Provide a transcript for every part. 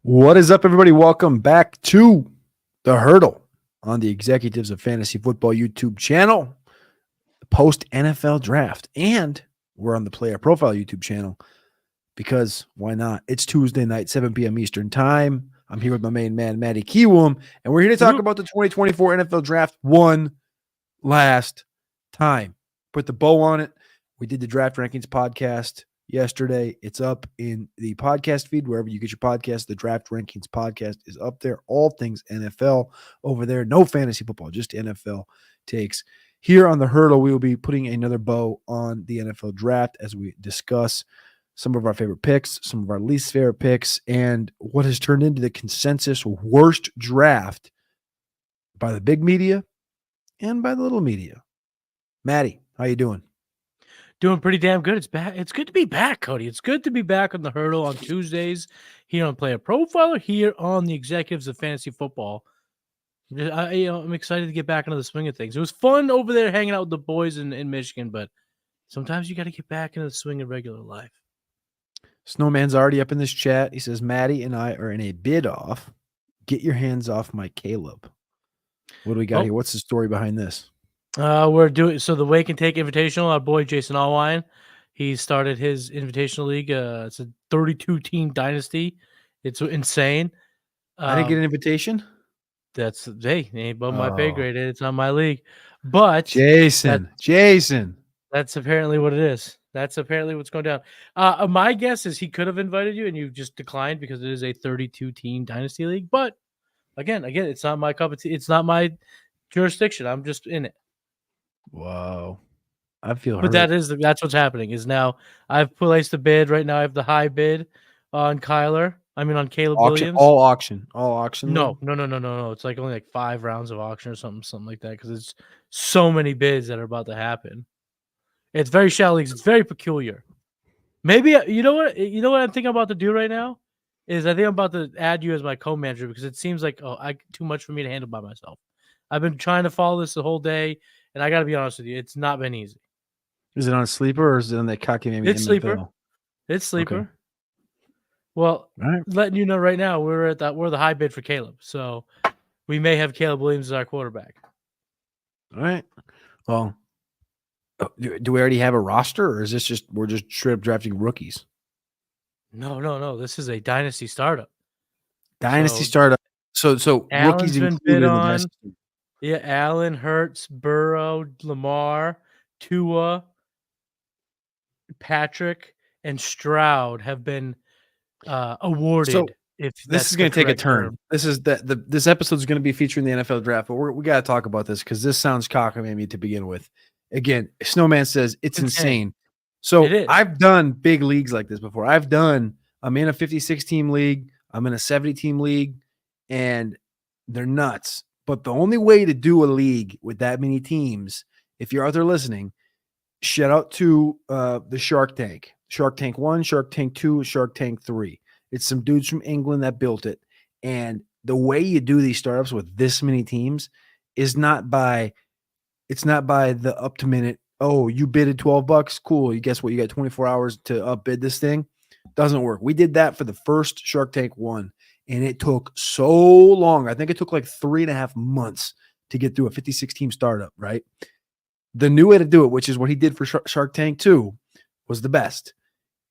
What is up, everybody? Welcome back to the Hurdle on the Executives of Fantasy Football YouTube channel, post NFL draft, and we're on the Player Profile YouTube channel because why not? It's Tuesday night, 7 p.m. Eastern Time. I'm here with my main man, Matty Kiwoom, and we're here to talk about the 2024 NFL Draft one last time. Put the bow on it. We did the Draft Rankings podcast yesterday. It's up in the podcast feed, wherever you get your podcast. The Draft Rankings podcast is up there. All things NFL over there. No fantasy football, just NFL takes. Here on the Hurdle, we will be putting another bow on the NFL draft as we discuss some of our favorite picks, some of our least favorite picks, and what has turned into the consensus worst draft by the big media and by the little media. Matty, how you doing? Doing pretty damn good. It's back. It's good to be back, Cody. It's good to be back on the Hurdle on Tuesdays here on Player Profiler, here on the Executives of Fantasy Football. I'm excited to get back into the swing of things. It was fun over there hanging out with the boys in Michigan, but sometimes you got to get back into the swing of regular life. Snowman's already up in this chat. He says, Matty and I are in a bid off. Get your hands off my Caleb. What do we got here? What's the story behind this? We're doing so the Wake and Take Invitational. Our boy Jason Allwine, he started his Invitational League. It's a 32-team dynasty. It's insane. I didn't get an invitation. That's ain't above my pay grade. It's on my league. But Jason, that's apparently what it is. That's apparently what's going down. My guess is he could have invited you and you just declined because it is a 32-team dynasty league. But again, it's not my cup of tea. It's not my jurisdiction. I'm just in it. Whoa. I feel but hurt. That's what's happening is now I've placed a bid right now. I have the high bid on Caleb Williams. All auction. No. It's like only like 5 rounds of auction or something like that because it's so many bids that are about to happen. It's very shallow leagues. It's very peculiar. Maybe you know what I'm thinking about to do right now is I think I'm about to add you as my co-manager because it seems like too much for me to handle by myself. I've been trying to follow this the whole day, and I got to be honest with you, it's not been easy. Is it on Sleeper or is it on that cocky maybe? It's Sleeper. It's Sleeper. Okay. Well, letting you know right now, we're the high bid for Caleb, so we may have Caleb Williams as our quarterback. All right. Well, do we already have a roster, or is this we're just straight up drafting rookies? No. This is a dynasty startup. Startup. So rookies been bid on. Yeah, Allen, Hurts, Burrow, Lamar, Tua, Patrick, and Stroud have been awarded. So this is going to take a turn. This episode is going to be featuring the NFL draft, but we got to talk about this because this sounds cockamamie to begin with. Again, Snowman says it's insane. So I've done big leagues like this before. I'm in a 56-team league. I'm in a 70-team league, and they're nuts. But the only way to do a league with that many teams, if you're out there listening, shout out to the Shark Tank. Shark Tank 1, Shark Tank 2, Shark Tank 3. It's some dudes from England that built it. And the way you do these startups with this many teams is not by the up to minute, you bidded $12. Cool. You guess what? You got 24 hours to upbid this thing. Doesn't work. We did that for the first Shark Tank 1. And it took so long. I think it took like 3.5 months to get through a 56-team startup, right? The new way to do it, which is what he did for Shark Tank 2, was the best.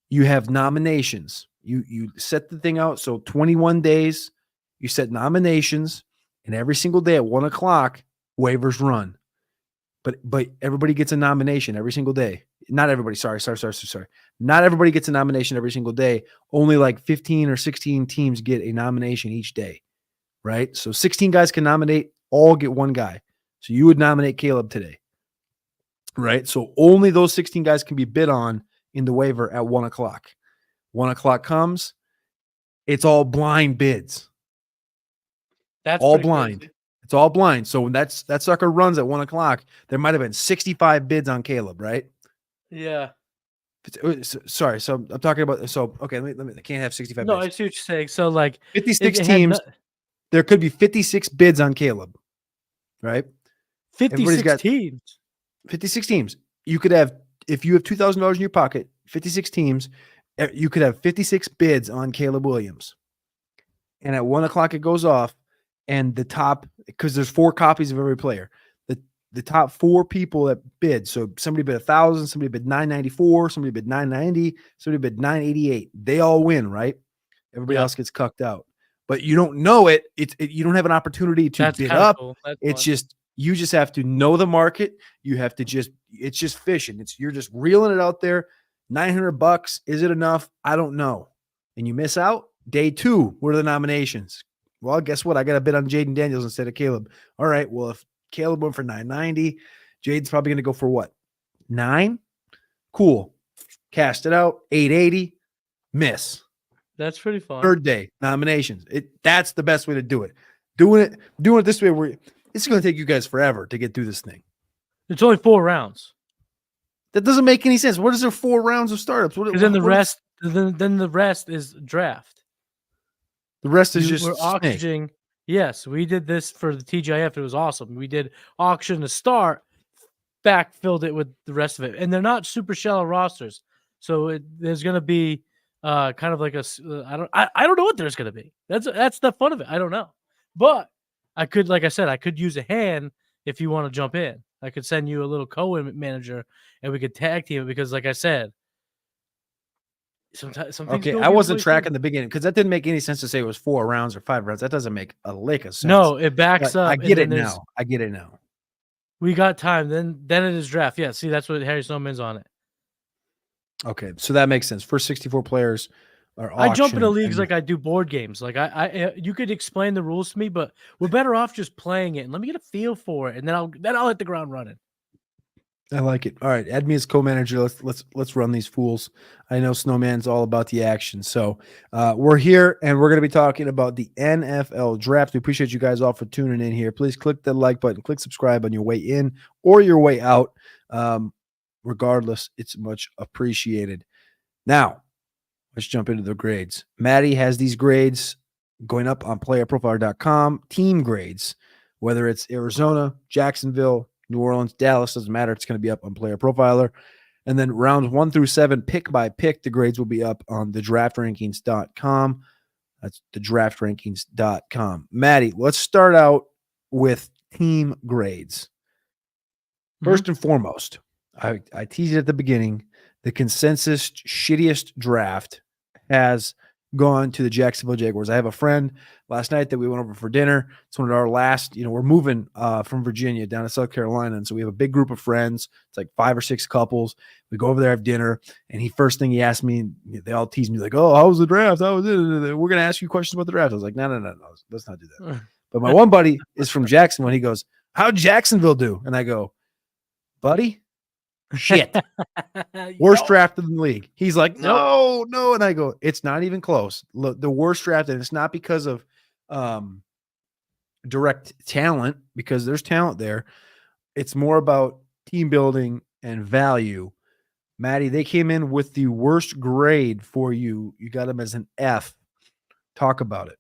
You have nominations. You set the thing out. So 21 days, you set nominations, and every single day at 1 o'clock, waivers run. But everybody gets a nomination every single day. Not everybody. Sorry. Not everybody gets a nomination every single day. Only like 15 or 16 teams get a nomination each day, right? So 16 guys can nominate, all get one guy. So you would nominate Caleb today, right? So only those 16 guys can be bid on in the waiver at 1 o'clock. 1 o'clock comes, it's all blind bids. That's all blind. Crazy. It's all blind. So when that sucker runs at 1 o'clock, there might have been 65 bids on Caleb, right? Yeah. Sorry. So I'm talking about. So okay, let me. I can't have 65. No, bids. I see what you're saying. So like 56 teams. There could be 56 bids on Caleb, right? 56 teams. 56 teams. You could have, if you have $2,000 in your pocket, 56 teams. You could have 56 bids on Caleb Williams. and at 1:00 it goes off, and the top, because there's 4 copies of every player. The top 4 people that bid. So somebody bid 1,000, somebody bid 994, somebody bid 990, somebody bid 988. They all win, right? Everybody else gets cucked out. But you don't know it. You don't have an opportunity to bid up. Cool. It's just you just have to know the market. You have to it's just fishing. You're just reeling it out there. $900. Is it enough? I don't know. And you miss out. Day 2, what are the nominations? Well, guess what? I got a bid on Jaden Daniels instead of Caleb. All right. Well, if Caleb went for 990, Jaden's probably going to go for what? 9? Cool. Cast it out. 880. Miss. That's pretty fun. 3rd day, nominations. That's the best way to do it. Doing it this way, it's going to take you guys forever to get through this thing. It's only 4 rounds. That doesn't make any sense. What is there 4 rounds of startups? Because then the rest is draft. The rest is just we're auctioning. Yes, we did this for the TGIF. It was awesome. We did auction to start, backfilled it with the rest of it, and they're not super shallow rosters. So there's going to be kind of like I don't know what there's going to be. That's the fun of it. I don't know, but I could, like I said, I could use a hand if you want to jump in. I could send you a little co-manager, and we could tag team it because, like I said. Okay, I wasn't tracking the beginning because that didn't make any sense to say it was 4 rounds or 5 rounds. That doesn't make a lick of sense. No, it backs up. I get it now. We got time. Then it is draft. Yeah, see, that's what Harry Snowman's on it. Okay, so that makes sense. First 64 players are I jump into leagues like I do board games. Like you could explain the rules to me, but we're better off just playing it and let me get a feel for it, and then I'll hit the ground running. I like it. All right, add me as co-manager. Let's run these fools. I know Snowman's all about the action. So we're here, and we're going to be talking about the NFL draft. We appreciate you guys all for tuning in here. Please click the like button, click subscribe on your way in or your way out. Regardless, it's much appreciated. Now, let's jump into the grades. Matty has these grades going up on playerprofiler.com, team grades, whether it's Arizona, Jacksonville, New Orleans, Dallas, doesn't matter. It's going to be up on Player Profiler. And then rounds 1 through 7, pick by pick, the grades will be up on thedraftrankings.com. That's thedraftrankings.com. Matty, let's start out with team grades. First and foremost, I teased it at the beginning, the consensus shittiest draft has gone to the Jacksonville Jaguars. I have a friend last night that we went over for dinner. It's one of our last, we're moving from Virginia down to South Carolina. And so we have a big group of friends. It's like 5 or 6 couples. We go over there, have dinner. And first thing he asked me, they all teased me like, oh, how was the draft? How was it? We're going to ask you questions about the draft. I was like, no, let's not do that. But my one buddy is from Jacksonville. And he goes, how'd Jacksonville do? And I go, buddy, shit. Worst draft in the league. He's like, no. And I go, it's not even close. Look, the worst draft, and it's not because of direct talent, because there's talent there. It's more about team building and value. Matty, they came in with the worst grade for you. You got them as an F. Talk about it.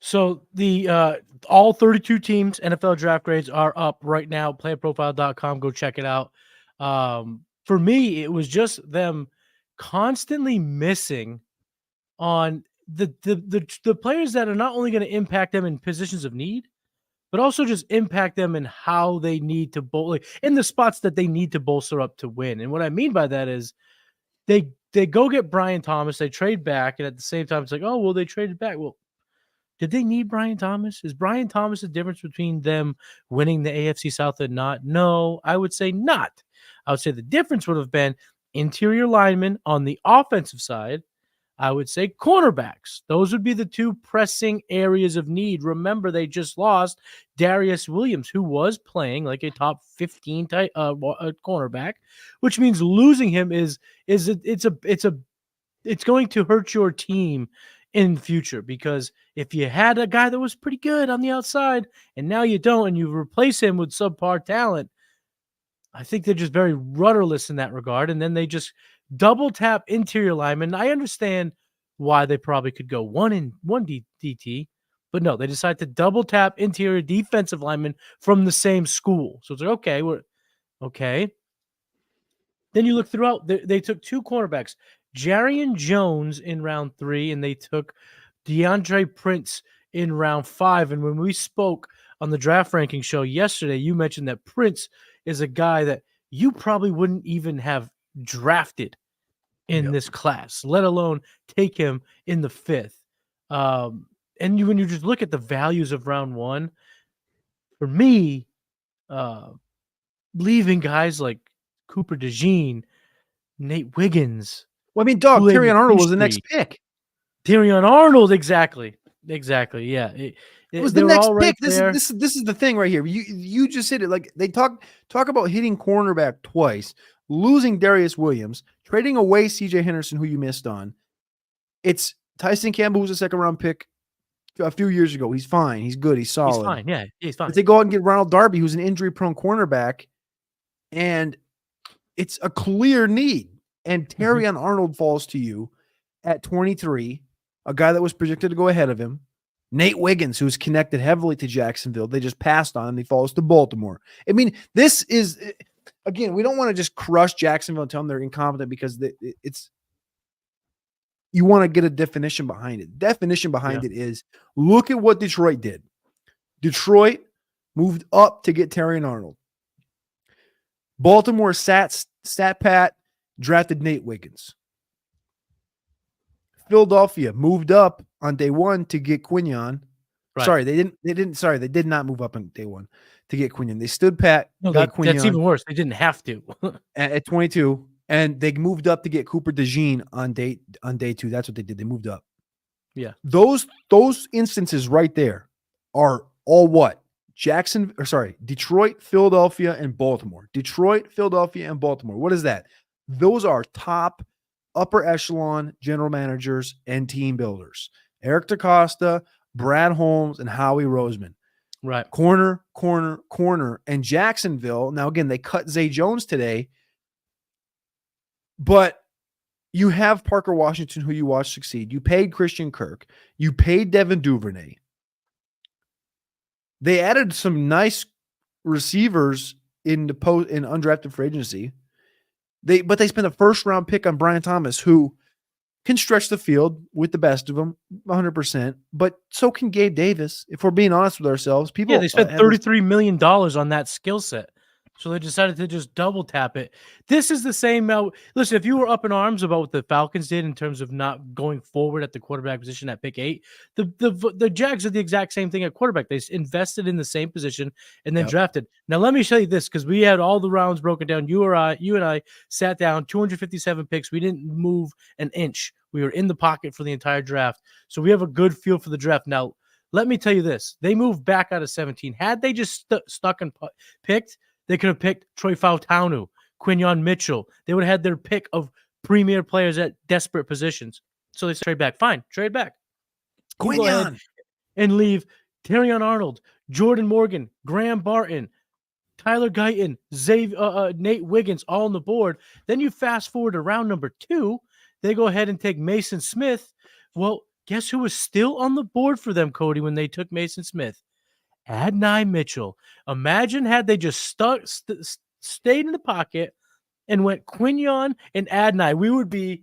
So the all 32 teams NFL draft grades are up right now. Playerprofile.com. Go check it out. For me, it was just them constantly missing on the players that are not only going to impact them in positions of need, but also just impact them in how they need to in the spots that they need to bolster up to win. And what I mean by that is they go get Brian Thomas, they trade back, and at the same time, it's like, oh, well, they traded back. Well, did they need Brian Thomas? Is Brian Thomas the difference between them winning the AFC South and not? No, I would say not. I would say the difference would have been interior linemen on the offensive side. I would say cornerbacks. Those would be the 2 pressing areas of need. Remember, they just lost Darius Williams, who was playing like a top 15 type cornerback, which means losing him it's going to hurt your team in the future, because if you had a guy that was pretty good on the outside and now you don't, and you replace him with subpar talent, I think they're just very rudderless in that regard. And then they just double tap interior linemen. I understand why they probably could go one DT, but no, they decide to double tap interior defensive linemen from the same school. So it's like, okay, we're okay. Then you look throughout, they took 2 cornerbacks, Jarian Jones in round 3, and they took DeAndre Prince in round 5. And when we spoke on the draft ranking show yesterday, you mentioned that Prince is a guy that you probably wouldn't even have drafted in this class, let alone take him in the 5th. And when you just look at the values of round 1, for me, leaving guys like Cooper DeJean, Nate Wiggins. Well, I mean, dog, Terrion Arnold was the next pick. Terrion Arnold, exactly. Yeah. It was the next pick. This is the thing right here. You just hit it. Like, they talk about hitting cornerback twice, losing Darius Williams, trading away CJ Henderson, who you missed on. It's Tyson Campbell, who's a second-round pick a few years ago. He's fine. He's good. He's solid. He's fine. Yeah, he's fine. But they go out and get Ronald Darby, who's an injury-prone cornerback, and it's a clear need. And Terrion Arnold falls to you at 23, a guy that was projected to go ahead of him. Nate Wiggins, who's connected heavily to Jacksonville, they just passed on, and he falls to Baltimore. I mean, this is, again, we don't want to just crush Jacksonville and tell them they're incompetent, because it's, you want to get a definition behind it. Definition behind it is, look at what Detroit did. Detroit moved up to get Terrion Arnold. Baltimore sat pat, drafted Nate Wiggins. Philadelphia moved up on day 1 to get Quinyon. Right. Sorry, they did not move up on day 1 to get Quinyon. They stood pat, got Quinyon. That's even worse. They didn't have to. at 22, and they moved up to get Cooper DeJean on day 2. That's what they did. They moved up. Yeah. Those instances right there are all what? Detroit, Philadelphia, and Baltimore. Detroit, Philadelphia, and Baltimore. What is that? Those are top upper echelon general managers and team builders. Eric DaCosta, Brad Holmes, and Howie Roseman. Right. Corner. And Jacksonville, now again, they cut Zay Jones today, but you have Parker Washington, who you watched succeed. You paid Christian Kirk. You paid Devin Duvernay. They added some nice receivers in undrafted free agency. But they spent a first-round pick on Brian Thomas, who can stretch the field with the best of them, 100%. But so can Gabe Davis. If we're being honest with ourselves, they spent $33 million on that skill set, so they decided to just double tap it. This is the same. Listen, if you were up in arms about what the Falcons did in terms of not going forward at the quarterback position at pick 8, the Jags did the exact same thing at quarterback. They invested in the same position and then drafted. Now, let me show you this, because we had all the rounds broken down. You and I sat down, 257 picks. We didn't move an inch. We were in the pocket for the entire draft. So we have a good feel for the draft. Now, let me tell you this. They moved back out of 17. Had they just stuck and picked, they could have picked Troy Fautanu, Quinyon Mitchell. They would have had their pick of premier players at desperate positions. So they said, trade back. Fine, trade back. Quinyon. And leave Terrion Arnold, Jordan Morgan, Graham Barton, Tyler Guyton, Nate Wiggins, all on the board. Then you fast forward to round number 2. They go ahead and take Mason Smith. Well, guess who was still on the board for them, Cody, when they took Mason Smith? Adonai Mitchell. Imagine had they just stayed in the pocket and went Quinyon and Adonai. We would be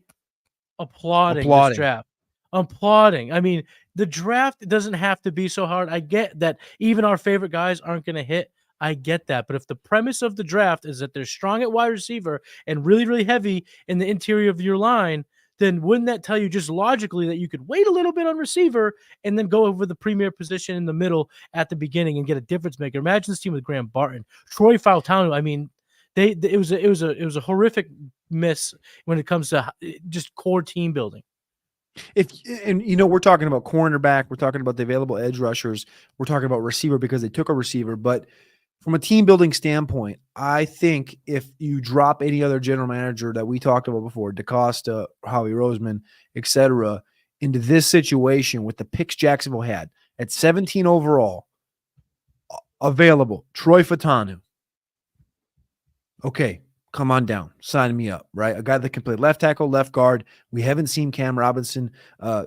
applauding this draft. Applauding. I mean, the draft doesn't have to be so hard. I get that even our favorite guys aren't going to hit. I get that. But if the premise of the draft is that they're strong at wide receiver and really, really heavy in the interior of your line, then wouldn't that tell you just logically that you could wait a little bit on receiver and then go over the premier position in the middle at the beginning and get a difference maker? Imagine this team with Graham Barton, Troy Fautanu. I mean, it was a horrific miss when it comes to just core team building. We're talking about cornerback, we're talking about the available edge rushers, we're talking about receiver because they took a receiver, but from a team building standpoint, I think if you drop any other general manager that we talked about before, DaCosta, Howie Roseman, etc., into this situation with the picks Jacksonville had at 17 overall, available, Troy Fautanu. Okay, come on down. Sign me up, right? A guy that can play left tackle, left guard. We haven't seen Cam Robinson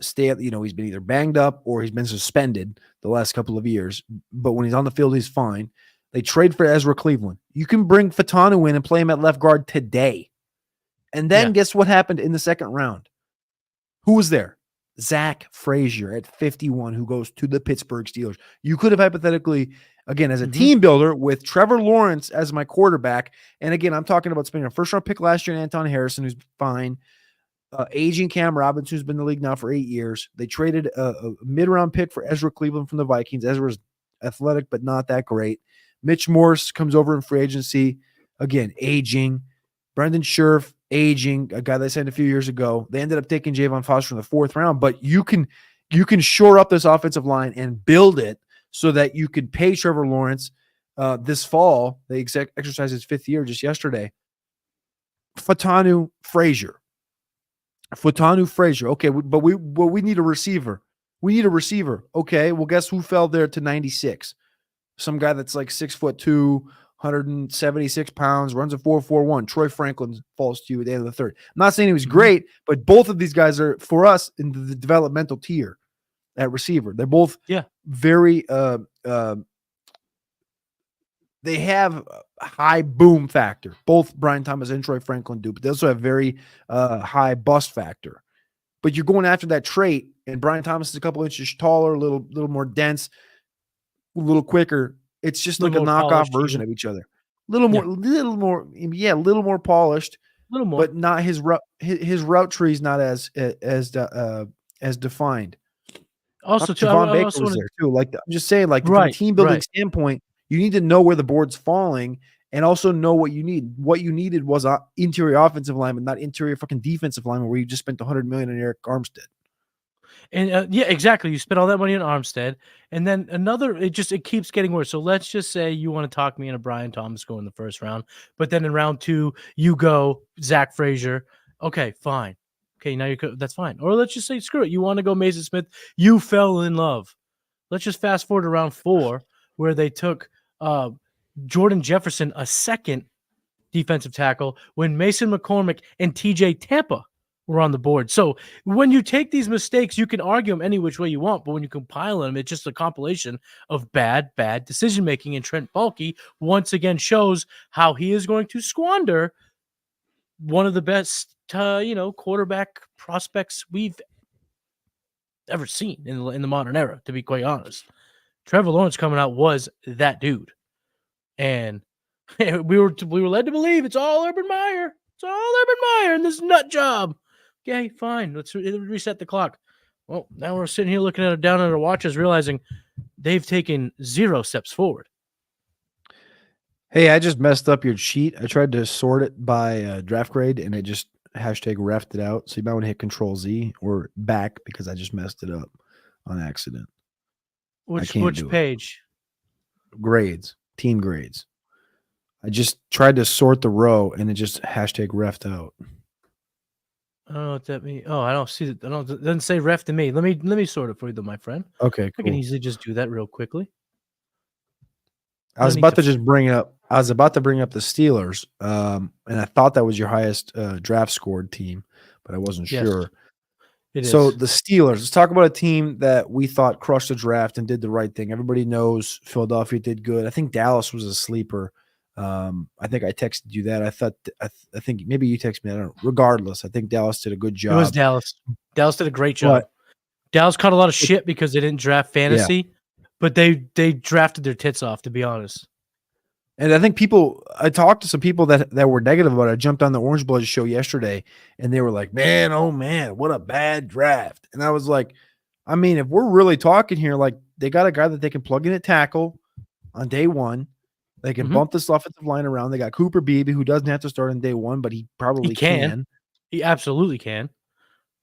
stay, he's been either banged up or he's been suspended the last couple of years. But when he's on the field, he's fine. They trade for Ezra Cleveland. You can bring Fautanu in and play him at left guard today. And then guess what happened in the second round? Who was there? Zach Frazier at 51, who goes to the Pittsburgh Steelers. You could have hypothetically, again, as a team builder with Trevor Lawrence as my quarterback. And again, I'm talking about spending a first-round pick last year, Anton Harrison, who's fine. Aging Cam Robinson, who's been in the league now for 8 years. They traded a mid-round pick for Ezra Cleveland from the Vikings. Ezra's athletic, but not that great. Mitch Morse comes over in free agency. Again, aging. Brendan Scherf, aging, a guy they signed a few years ago. They ended up taking Javon Foster in the 4th round, but you can shore up this offensive line and build it so that you can pay Trevor Lawrence this fall. They exercised his 5th year just yesterday. Fotanu Frazier. Okay, but we need a receiver. We need a receiver. Okay, well, guess who fell there to 96? Some guy that's like 6'2", 176 pounds, runs a 4.41. Troy Franklin falls to you at the end of the 3rd. I'm not saying he was great, but both of these guys are, for us, in the developmental tier at receiver. They're both very they have a high boom factor. Both Brian Thomas and Troy Franklin do, but they also have very high bust factor. But you're going after that trait, and Brian Thomas is a couple inches taller, a little more dense, a little quicker. It's just like a knockoff version of each other. A little more polished, but not his route tree is not as defined. Also, Javon Baker was there too. Like, I'm just saying, like, from a team building standpoint, you need to know where the board's falling and also know what you need. What you needed was an interior offensive lineman, not interior fucking defensive lineman, where you just spent $100 million on Eric Armstead. And exactly. You spent all that money on Armstead, and then it keeps getting worse. So let's just say you want to talk me into Brian Thomas going in the 1st round, but then in round 2 you go Zach Frazier. Okay, fine. Okay, now that's fine. Or let's just say screw it. You want to go Mason Smith. You fell in love. Let's just fast forward to round 4 where they took Jordan Jefferson, a 2nd defensive tackle, when Mason McCormick and TJ Tampa were on the board. So when you take these mistakes, you can argue them any which way you want, but when you compile them, it's just a compilation of bad decision-making, and Trent Baalke once again shows how he is going to squander one of the best, quarterback prospects we've ever seen in the modern era, to be quite honest. Trevor Lawrence coming out was that dude. And we were led to believe it's all Urban Meyer. It's all Urban Meyer and this nut job. Okay, fine. Let's reset the clock. Well, now we're sitting here looking down at our watches, realizing they've taken 0 steps forward. Hey, I just messed up your sheet. I tried to sort it by draft grade, and it just #refed it out. So you might want to hit Control-Z or back because I just messed it up on accident. Which page? Grades. Team grades. I just tried to sort the row, and it just #refed out. I don't know what that means. Oh, I don't see it. It doesn't say ref to me. Let me sort it for you, though, my friend. Okay, cool. I can easily just do that real quickly. I was about to bring up the Steelers, and I thought that was your highest draft scored team, but I wasn't sure. So the Steelers, let's talk about a team that we thought crushed the draft and did the right thing. Everybody knows Philadelphia did good. I think Dallas was a sleeper. I think I texted you that. I think maybe you texted me. I don't know. Regardless, I think Dallas did a good job. It was Dallas. Dallas did a great job. Dallas caught a lot of shit because they didn't draft fantasy, but they drafted their tits off, to be honest. And I think I talked to some people that were negative about it. I jumped on the Orange Bloods show yesterday, and they were like, man, oh man, what a bad draft. And I was like, I mean, if we're really talking here, like, they got a guy that they can plug in at tackle on day 1. They can bump this offensive line around. They got Cooper Beebe, who doesn't have to start on day 1, but he probably can. He absolutely can.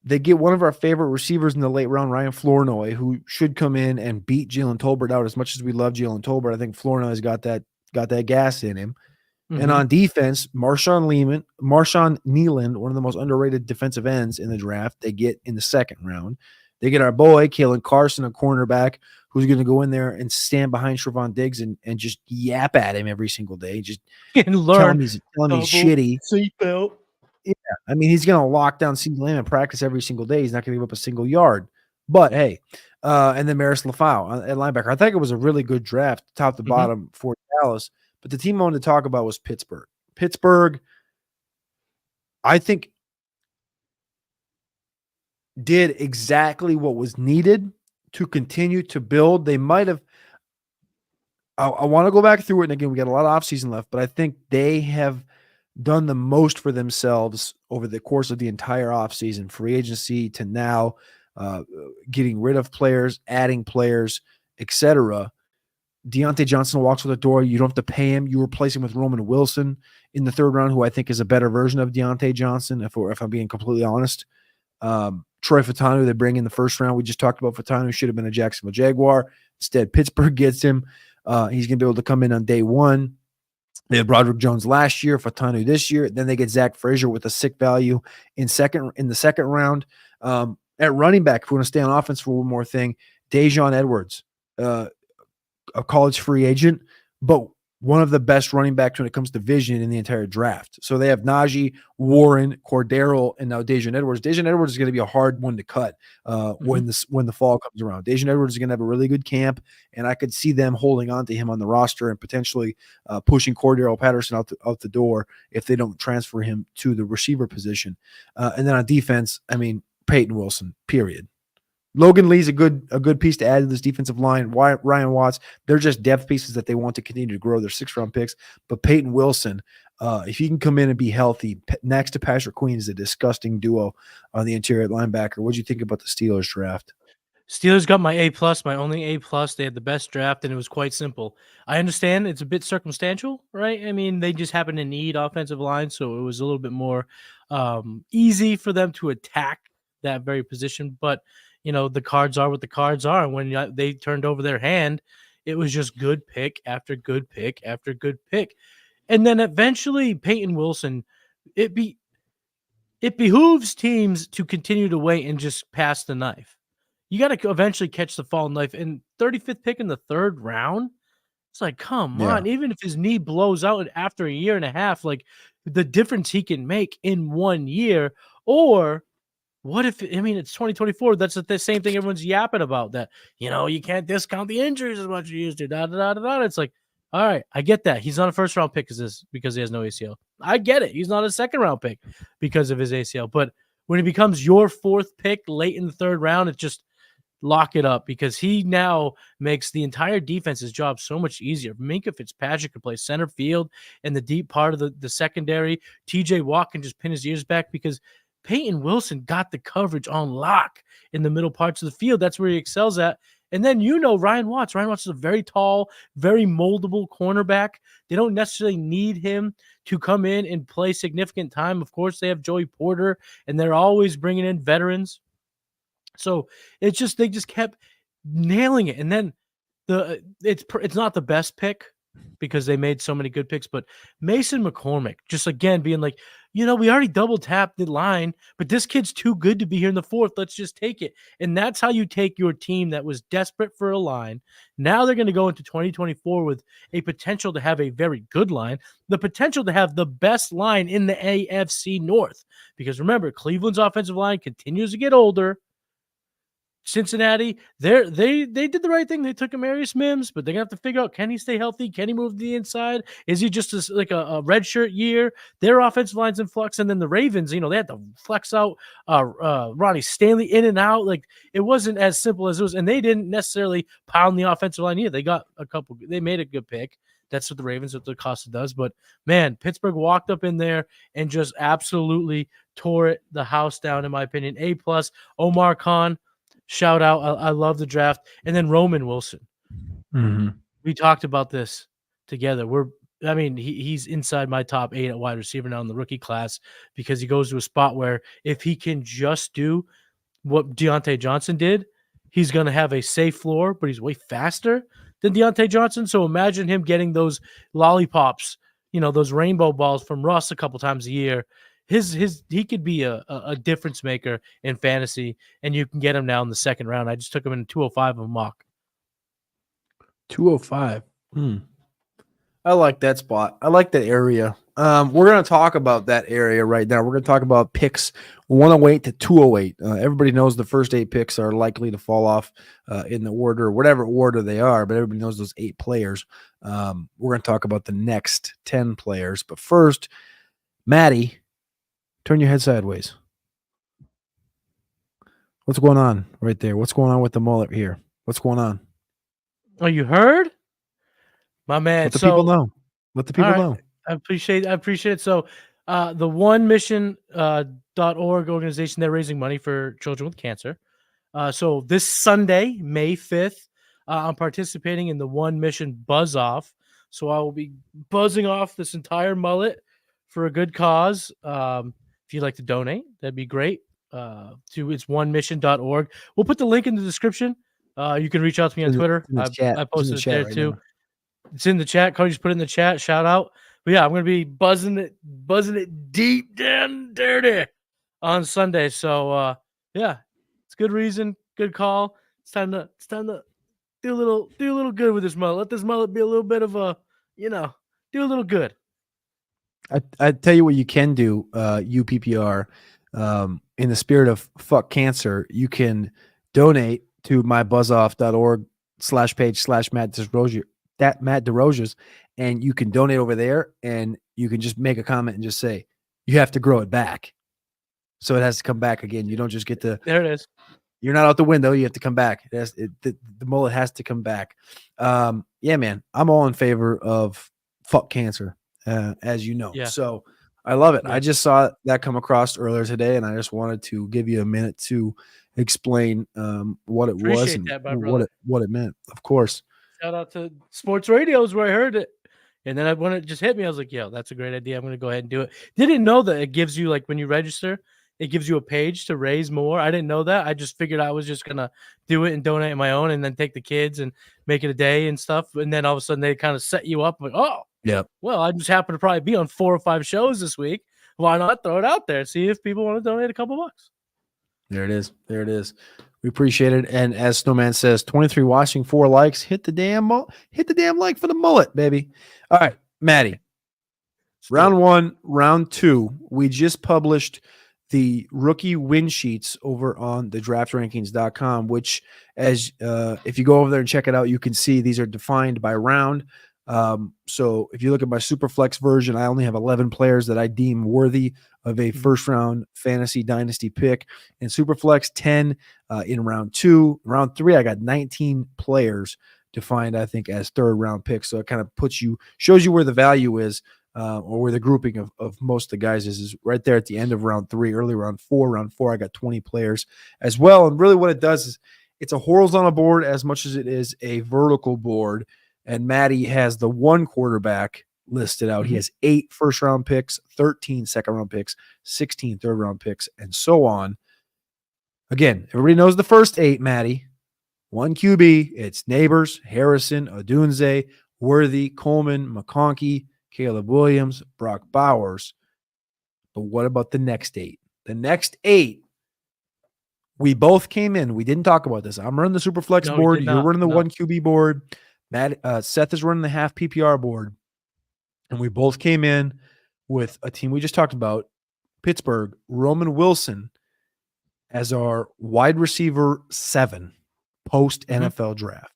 They get one of our favorite receivers in the late round, Ryan Flournoy, who should come in and beat Jalen Tolbert out. As much as we love Jalen Tolbert, I think Flournoy's got that gas in him. And on defense, Marshawn Nealand, one of the most underrated defensive ends in the draft, they get in the 2nd round. They get our boy, Kalen Carson, a cornerback, who's going to go in there and stand behind Trevon Diggs and just yap at him every single day. Just and learn. Tell him he's shitty. Seatbelt. Yeah. I mean, he's going to lock down CeeDee Lamb in practice every single day. He's not going to give up a single yard. But, hey, and then Maris Lafau at linebacker. I think it was a really good draft, top to bottom for Dallas. But the team I wanted to talk about was Pittsburgh. Pittsburgh, I think did exactly what was needed to continue to build. They might have. I want to go back through it, and again, we got a lot of offseason left, but I think they have done the most for themselves over the course of the entire offseason, free agency to now, getting rid of players, adding players, etc. Deontay Johnson walks through the door. You don't have to pay him. You replace him with Roman Wilson in the third round, who I think is a better version of Deontay Johnson, if I'm being completely honest. Troy Fautanu, they bring in the first round. We just talked about Fautanu, should have been a Jacksonville Jaguar. Instead, Pittsburgh gets him. He's going to be able to come in on day one. They had Broderick Jones last year, Fautanu this year. Then they get Zach Frazier with a sick value in the second round. At running back, if we want to stay on offense for one more thing, Dejon Edwards, a college free agent, but one of the best running backs when it comes to vision in the entire draft. So they have Najee, Warren, Cordero, and now Dejon Edwards. Dejon Edwards is going to be a hard one to cut when the fall comes around. Dejon Edwards is going to have a really good camp, and I could see them holding on to him on the roster and potentially pushing Cordero Patterson out the door if they don't transfer him to the receiver position. And then on defense, I mean, Peyton Wilson, period. Logan Lee's a good piece to add to this defensive line. Ryan Watts, they're just depth pieces that they want to continue to grow their 6th-round picks. But Peyton Wilson, if he can come in and be healthy, next to Patrick Queen is a disgusting duo on the interior linebacker. What do you think about the Steelers draft? Steelers got my A+, my only A+. They had the best draft, and it was quite simple. I understand it's a bit circumstantial, right? I mean, they just happen to need offensive line, so it was a little bit more easy for them to attack that very position. But the cards are what the cards are. And when they turned over their hand, it was just good pick after good pick after good pick. And then eventually Peyton Wilson, it behooves teams to continue to wait and just pass the knife. You got to eventually catch the fallen knife. And 35th pick in the 3rd round, it's like, come on. Even if his knee blows out after a year and a half, like the difference he can make in 1 year. Or what if, it's 2024. That's the same thing everyone's yapping about, that, you can't discount the injuries as much as you used to. It's like, all right, I get that. He's not a 1st-round pick because he has no ACL. I get it. He's not a 2nd-round pick because of his ACL. But when he becomes your 4th pick late in the 3rd round, it's just lock it up, because he now makes the entire defense's job so much easier. Minkah Fitzpatrick can play center field in the deep part of the secondary. TJ Watt can just pin his ears back because Peyton Wilson got the coverage on lock in the middle parts of the field. That's where he excels at. And then Ryan Watts. Ryan Watts is a very tall, very moldable cornerback. They don't necessarily need him to come in and play significant time. Of course, they have Joey Porter, and they're always bringing in veterans. So they just kept nailing it. And then it's not the best pick because they made so many good picks, but Mason McCormick, just again being like, we already double tapped the line, but this kid's too good to be here in the 4th. Let's just take it. And that's how you take your team that was desperate for a line. Now they're going to go into 2024 with a potential to have a very good line, the potential to have the best line in the AFC North. Because remember, Cleveland's offensive line continues to get older. Cincinnati, they did the right thing. They took Amarius Mims, but they're going to have to figure out, can he stay healthy? Can he move to the inside? Is he just a redshirt year? Their offensive line's in flux. And then the Ravens, they had to flex out Ronnie Stanley in and out. Like, it wasn't as simple as it was. And they didn't necessarily pound the offensive line either. They got they made a good pick. That's what the Ravens, what the Costa does. But, man, Pittsburgh walked up in there and just absolutely tore the house down, in my opinion. A+, Omar Khan. Shout out. I love the draft. And then Roman Wilson. We talked about this together. He's inside my top 8 at wide receiver now in the rookie class, because he goes to a spot where if he can just do what Deontay Johnson did, he's going to have a safe floor, but he's way faster than Deontay Johnson. So imagine him getting those lollipops, those rainbow balls from Russ a couple times a year. He could be a difference maker in fantasy, and you can get him now in the 2nd round. I just took him in 205 of mock. 205. I like that spot. I like that area. We're going to talk about that area right now. We're going to talk about picks 108 to 208. Everybody knows the first 8 picks are likely to fall off in the order, whatever order they are, but everybody knows those 8 players. We're going to talk about the next 10 players. But first, Matty, turn your head sideways. What's going on right there? What's going on with the mullet here? What's going on? Oh, you heard? My man. Let the people know. Let the people know. I appreciate it. So the One Mission .org organization, they're raising money for children with cancer. So this Sunday, May 5th, I'm participating in the One Mission Buzz Off. So I will be buzzing off this entire mullet for a good cause. If you'd like to donate, that'd be great. To it's onemission.org. We'll put the link in the description. You can reach out to me on Twitter. I posted it there too. It's in the chat. Cody just put it in the chat. Shout out. But yeah, I'm gonna be buzzing it deep down dirty on Sunday. So yeah, it's good reason, good call. It's time to do a little good with this mullet. Let this mullet be a little bit of a, do a little good. I tell you what you can do, UPPR, in the spirit of fuck cancer, you can donate to mybuzzoff.org/page/Matt DeRosiers, and you can donate over there, and you can just make a comment and just say, you have to grow it back. So it has to come back again. You don't just get to. There it is. You're not out the window. You have to come back. The mullet has to come back. Yeah, man. I'm all in favor of fuck cancer, as you know. Yeah. So I love it. Yeah. I just saw that come across earlier today, and I just wanted to give you a minute to explain what it was and what it meant. Of course. Shout out to sports radios where I heard it. And then when it just hit me, I was like, yo, that's a great idea. I'm going to go ahead and do it. Didn't know that it gives you, like, when you register, it gives you a page to raise more. I didn't know that. I just figured I was just going to do it and donate my own and then take the kids and make it a day and stuff. And then all of a sudden they kind of set you up like, oh, yeah. Well, I just happen to probably be on 4 or 5 shows this week. Why not throw it out there? See if people want to donate a couple bucks. There it is. There it is. We appreciate it. And as Snowman says, 23 watching, 4 likes. Hit the damn like for the mullet, baby. All right, Matty. Round 1, round 2. We just published the rookie win sheets over on the draftrankings.com, which as if you go over there and check it out, you can see these are defined by round. So if you look at my Superflex version, I only have 11 players that I deem worthy of a first round fantasy dynasty pick. In Superflex, 10 in round 2. Round 3, I got 19 players defined, I think, as third round picks. So it kind of shows you where the value is, or where the grouping of most of the guys is right there at the end of round 3, early round 4. Round 4, I got 20 players as well. And really what it does is it's a horizontal board as much as it is a vertical board. And Matty has the 1 quarterback listed out. He has 8 first-round picks, 13 second-round picks, 16 third-round picks, and so on. Again, everybody knows the first 8, Matty. 1 QB, it's Neighbors, Harrison, Odunze, Worthy, Coleman, McConkey, Caleb Williams, Brock Bowers. But what about the next 8? The next 8, we both came in. We didn't talk about this. I'm running the Superflex board. You're running the 1 QB board. Seth is running the half PPR board, and we both came in with a team we just talked about, Pittsburgh, Roman Wilson as our wide receiver 7 post NFL draft.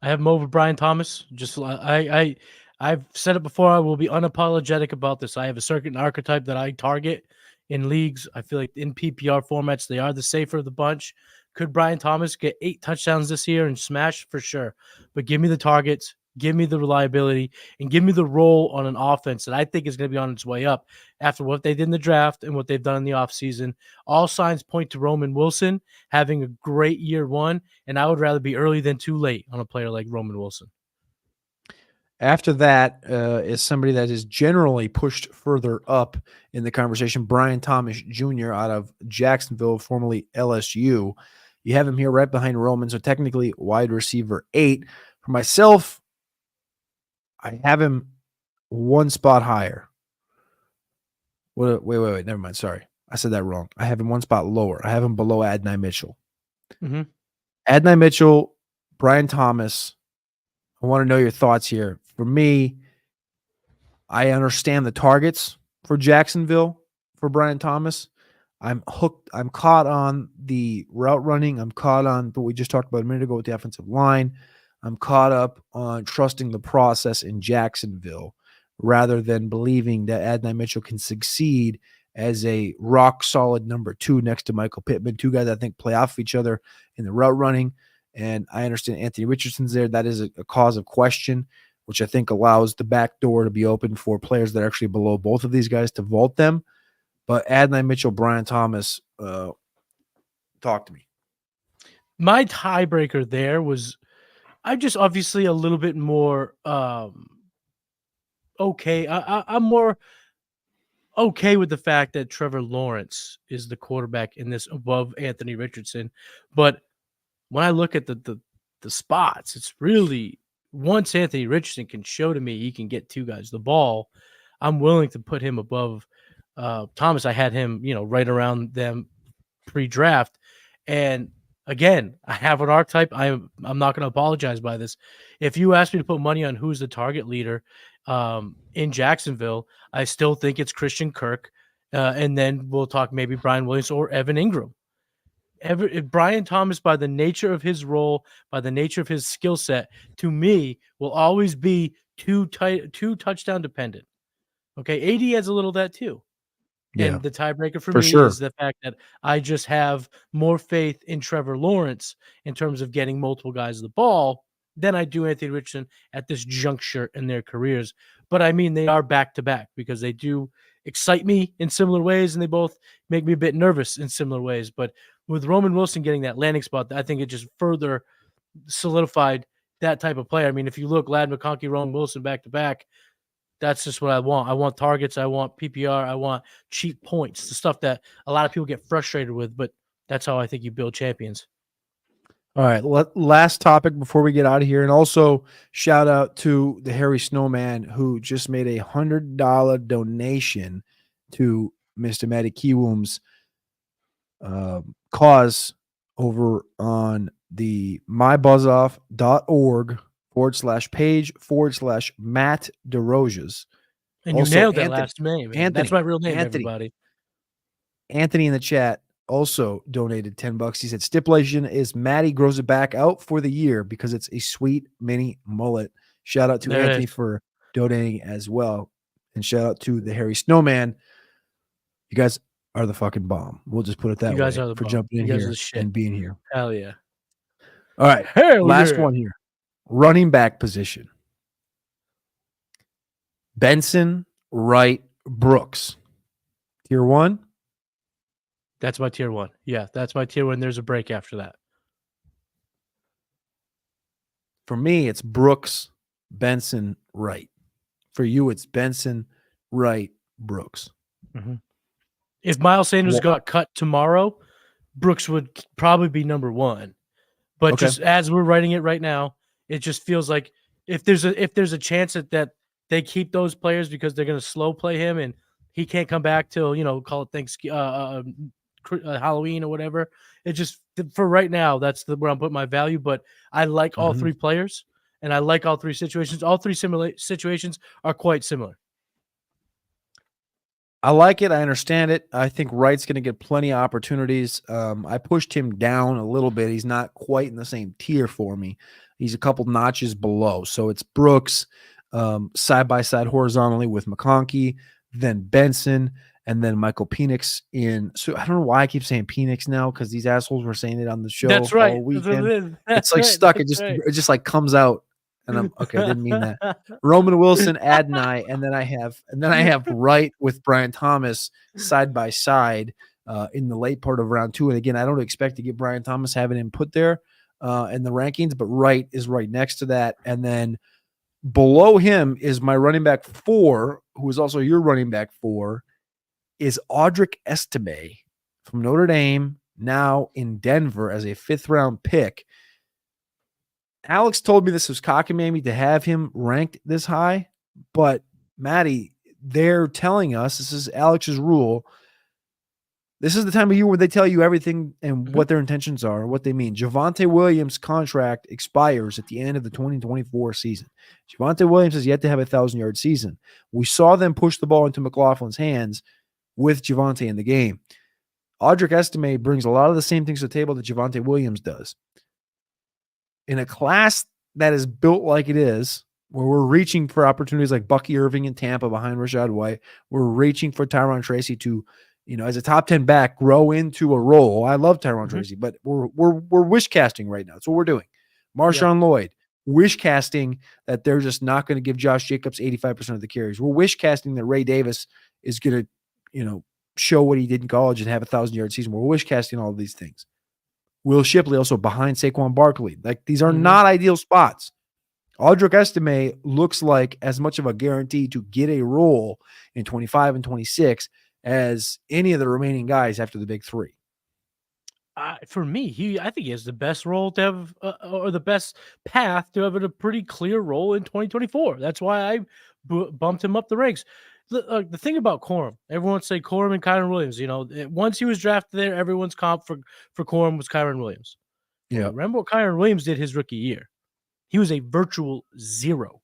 I have him over Brian Thomas. I've said it before. I will be unapologetic about this. I have a certain archetype that I target in leagues. I feel like in PPR formats, they are the safer of the bunch. Could Brian Thomas get 8 touchdowns this year and smash? For sure. But give me the targets, give me the reliability, and give me the role on an offense that I think is going to be on its way up after what they did in the draft and what they've done in the offseason. All signs point to Roman Wilson having a great year 1, and I would rather be early than too late on a player like Roman Wilson. After that is somebody that is generally pushed further up in the conversation, Brian Thomas Jr. out of Jacksonville, formerly LSU. You have him here right behind Roman, so technically wide receiver 8. For myself, I have him 1 spot higher. Wait, never mind. Sorry, I said that wrong. I have him 1 spot lower. I have him below Adonai Mitchell. Adonai Mitchell, Brian Thomas. I want to know your thoughts here. For me, I understand the targets for Jacksonville for Brian Thomas. I'm hooked. I'm caught on the route running. I'm caught on what we just talked about a minute ago with the offensive line. I'm caught up on trusting the process in Jacksonville rather than believing that Adonai Mitchell can succeed as a rock solid number 2 next to Michael Pittman. 2 guys I think play off of each other in the route running. And I understand Anthony Richardson's there. That is a cause of question, which I think allows the back door to be open for players that are actually below both of these guys to vault them. But Adonai Mitchell, Brian Thomas, talk to me. My tiebreaker there was I'm just obviously a little bit more okay. I'm more okay with the fact that Trevor Lawrence is the quarterback in this above Anthony Richardson. But when I look at the spots, it's really once Anthony Richardson can show to me he can get 2 guys the ball, I'm willing to put him above Thomas. I had him, right around them pre-draft. And again, I have an archetype. I'm not going to apologize by this. If you ask me to put money on who's the target leader in Jacksonville, I still think it's Christian Kirk. And then we'll talk maybe Brian Williams or Evan Ingram. Brian Thomas, by the nature of his role, by the nature of his skill set, to me, will always be two touchdown dependent. Okay, AD has a little of that too. Yeah, and the tiebreaker for me is the fact that I just have more faith in Trevor Lawrence in terms of getting multiple guys the ball than I do Anthony Richardson at this juncture in their careers. But I mean, they are back to back because they do excite me in similar ways, and they both make me a bit nervous in similar ways. But with Roman Wilson getting that landing spot, I think it just further solidified that type of player. I mean, if you look, Ladd McConkey, Roman Wilson back to back, that's just what I want. I want targets. I want PPR. I want cheap points, the stuff that a lot of people get frustrated with, but that's how I think you build champions. All right. Last topic before we get out of here. And also shout out to the Harry Snowman who just made a $100 donation to Mr. Matty Kiwoom's cause over on the mybuzzoff.org /page/Matt DeRosiers. And you nailed that last name. That's my real name, everybody. Anthony in the chat also donated $10. He said, stipulation is Matty grows it back out for the year because it's a sweet mini mullet. Shout out to Anthony for donating as well. And shout out to the Harry Snowman. You guys are the fucking bomb. We'll just put it that way. You guys are the bomb. Jumping in here and being here. Hell yeah. All right. Last one here. Running back position. Benson, Wright, Brooks. Tier 1? That's my tier 1. Yeah, that's my tier 1. There's a break after that. For me, it's Brooks, Benson, Wright. For you, it's Benson, Wright, Brooks. Mm-hmm. If Miles Sanders got cut tomorrow, Brooks would probably be number 1. But just as we're writing it right now, it just feels like if there's a chance that they keep those players because they're going to slow play him and he can't come back till call it Halloween or whatever. It just for right now that's where I'm putting my value. But I like all 3 players and I like all 3 situations. All 3 situations are quite similar. I like it. I understand it. I think Wright's going to get plenty of opportunities. I pushed him down a little bit. He's not quite in the same tier for me. He's a couple notches below. So it's Brooks side by side horizontally with McConkey, then Benson, and then Michael Penix in. So I don't know why I keep saying Penix now because these assholes were saying it on the show. That's right. All weekend. It's like stuck. It just like comes out. And I'm okay. I didn't mean that. Roman Wilson, Adonai, and then I have Wright with Brian Thomas side by side in the late part of round 2. And again, I don't expect to get Brian Thomas having him put there in the rankings, but Wright is right next to that. And then below him is my running back 4, who is also your running back 4, is Audric Estime from Notre Dame, now in Denver as a 5th round pick. Alex told me this was cockamamie to have him ranked this high, but Matty, they're telling us, this is Alex's rule, this is the time of year where they tell you everything and what their intentions are, what they mean. Javonte Williams' contract expires at the end of the 2024 season. Javonte Williams has yet to have a 1,000-yard season. We saw them push the ball into McLaughlin's hands with Javonte in the game. Audric Estime brings a lot of the same things to the table that Javonte Williams does. In a class that is built like it is, where we're reaching for opportunities like Bucky Irving in Tampa behind Rashad White, we're reaching for Tyron Tracy to as a top 10 back, grow into a role. I love Tyrone Tracy, but we're wish casting right now. That's what we're doing. Marshawn Lloyd, wish casting that they're just not going to give Josh Jacobs 85% of the carries. We're wish casting that Ray Davis is going to, show what he did in college and have 1,000-yard season. We're wish casting all of these things. Will Shipley also behind Saquon Barkley. Like, these are not ideal spots. Audric Estime looks like as much of a guarantee to get a role in 25 and 26 as any of the remaining guys after the big three. For me, I think he has the best role to have, or the best path to have a pretty clear role in 2024. That's why I bumped him up the ranks. The thing about Corum, everyone say Corum and Kyren Williams. Once he was drafted there, everyone's comp for Corum was Kyren Williams. Yeah, remember what Kyren Williams did his rookie year? He was a virtual zero.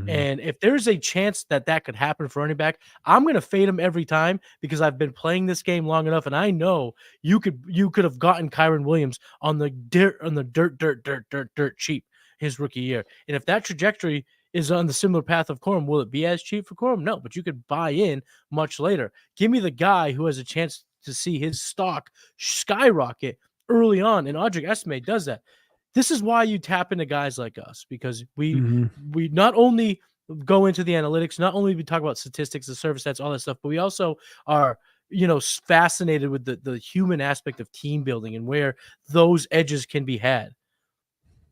And if there's a chance that could happen for running back, I'm going to fade him every time because I've been playing this game long enough, and I know you could have gotten Kyren Williams on the dirt cheap his rookie year. And if that trajectory is on the similar path of Corum, will it be as cheap for Corum? No, but you could buy in much later. Give me the guy who has a chance to see his stock skyrocket early on, and Audric Estime does that. This is why you tap into guys like us, because we not only go into the analytics, not only we talk about statistics, the service stats, all that stuff, but we also are, fascinated with the human aspect of team building and where those edges can be had.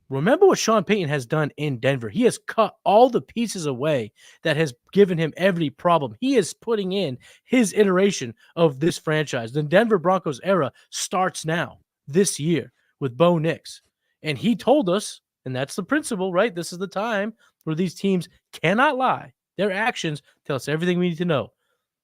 Remember what Sean Payton has done in Denver. He has cut all the pieces away that has given him every problem. He is putting in his iteration of this franchise. The Denver Broncos era starts now, this year, with Bo Nix. And he told us, and that's the principle, right? This is the time where these teams cannot lie. Their actions tell us everything we need to know.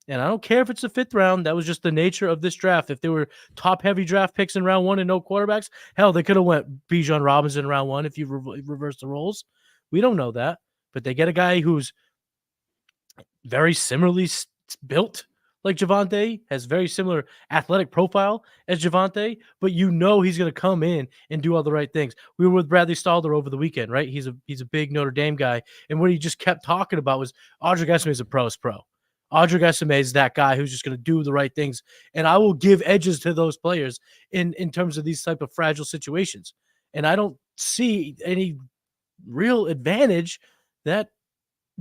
And I don't care if it's the 5th round. That was just the nature of this draft. If there were top-heavy draft picks in round 1 and no quarterbacks, hell, they could have went Bijan Robinson in round 1 if you reverse the roles. We don't know that. But they get a guy who's very similarly built like Javonte, has very similar athletic profile as Javonte, but he's going to come in and do all the right things. We were with Bradley Stalder over the weekend, right? He's a big Notre Dame guy, and what he just kept talking about was Audric Estime is a pro's pro. Audric Estime is that guy who's just going to do the right things, and I will give edges to those players in terms of these type of fragile situations. And I don't see any real advantage that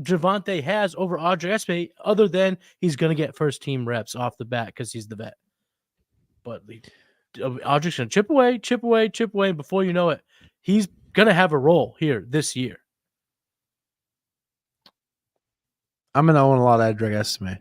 Javonte has over Audric Estime, other than he's going to get first team reps off the bat because he's the vet. But Audric's going to chip away, and before you know it, he's going to have a role here this year. I'm going to own a lot of Audric Estime.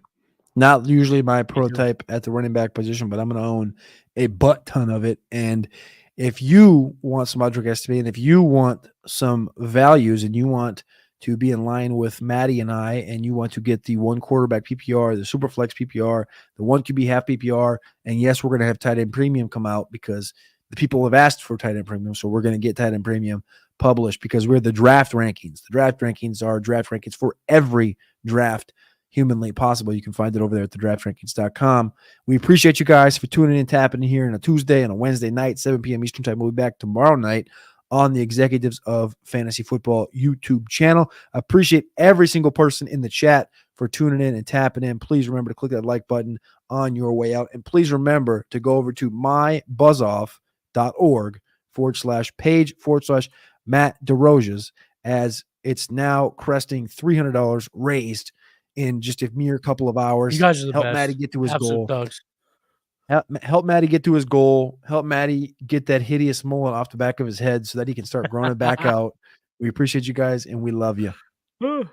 Not usually my prototype at the running back position, but I'm going to own a butt ton of it. And if you want some Audric Estime, and if you want some values, and you want to be in line with Matty and I, and you want to get the 1 quarterback PPR, the Superflex PPR, the 1 QB half PPR, and yes, we're going to have tight end premium come out because the people have asked for tight end premium, so we're going to get tight end premium published because we're the draft rankings. The draft rankings are draft rankings for every draft humanly possible. You can find it over there at thedraftrankings.com. We appreciate you guys for tuning in, tapping in here on a Tuesday and a Wednesday night, 7 p.m. Eastern time. We'll be back tomorrow night on the Executives of Fantasy Football YouTube channel. I appreciate every single person in the chat for tuning in and tapping in. Please remember to click that like button on your way out. And please remember to go over to mybuzzoff.org/page/Matt DeRoziers, as it's now cresting $300 raised in just a mere couple of hours. You guys are the Help best. Matty get to his Absolute goal. Thugs. Help Matty get to his goal. Help Matty get that hideous mullet off the back of his head so that he can start growing it back out. We appreciate you guys, and we love you. Peace.